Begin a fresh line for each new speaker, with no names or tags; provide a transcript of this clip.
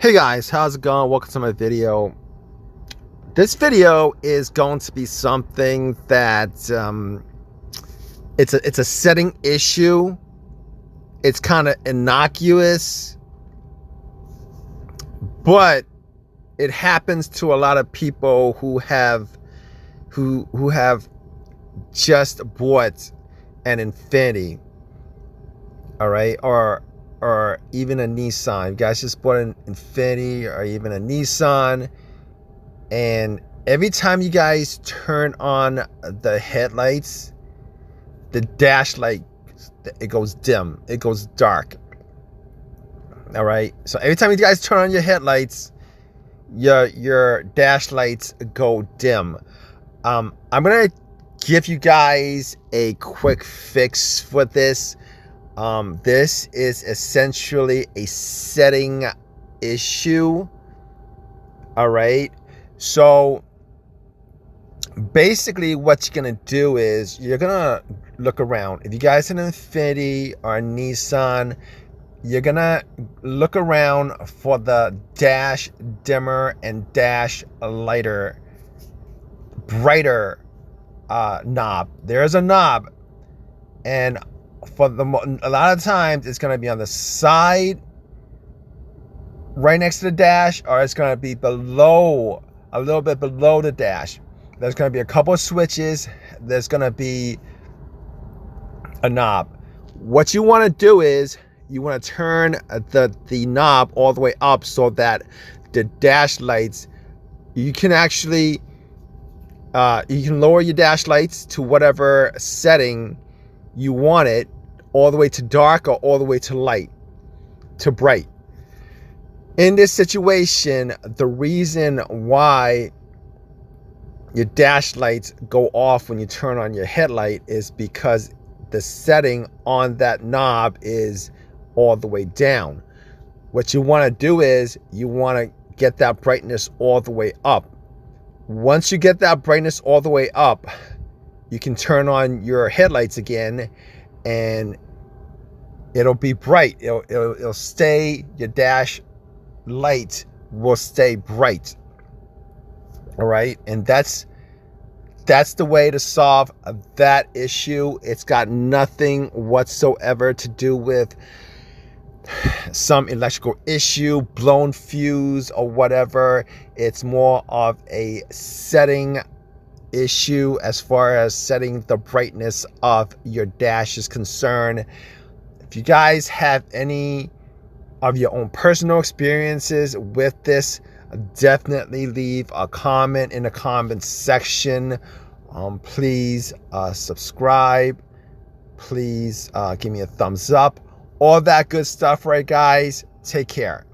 Hey guys, how's it going? Welcome to my video. This video is going to be something that it's a setting issue. It's kind of innocuous, but it happens to a lot of people who have just bought an Infiniti, all right, or even a Nissan. You guys just bought an Infiniti or even a Nissan, and every time you guys turn on the headlights, the dash light, it goes dim, it goes dark. All right, so every time you guys turn on your headlights, your dash lights go dim. I'm gonna give you guys a quick fix for this. This is essentially a setting issue. All right, so basically what you're gonna do is you're gonna look around. If you guys have an Infiniti or a Nissan, you're gonna look around for the dash dimmer and dash brighter knob. There's a knob, and a lot of times it's going to be on the side right next to the dash, or it's going to be below, a little bit below the dash. There's going to be a couple of switches. There's going to be a knob. What you want to do is you want to turn the knob all the way up so that the dash lights, you can actually you can lower your dash lights to whatever setting you want it, all the way to dark or all the way to light, to bright. In this situation, the reason why your dash lights go off when you turn on your headlight is because the setting on that knob is all the way down. What you want to do is you want to get that brightness all the way up. Once you get that brightness all the way up, you can turn on your headlights again, and it'll be bright. It'll stay, your dash light will stay bright. All right, and that's the way to solve that issue. It's got nothing whatsoever to do with some electrical issue, blown fuse or whatever. It's more of a setting issue as far as setting the brightness of your dash is concerned. If you guys have any of your own personal experiences with this, definitely leave a comment in the comment section. Please subscribe. Please give me a thumbs up. All that good stuff, right, guys? Take care.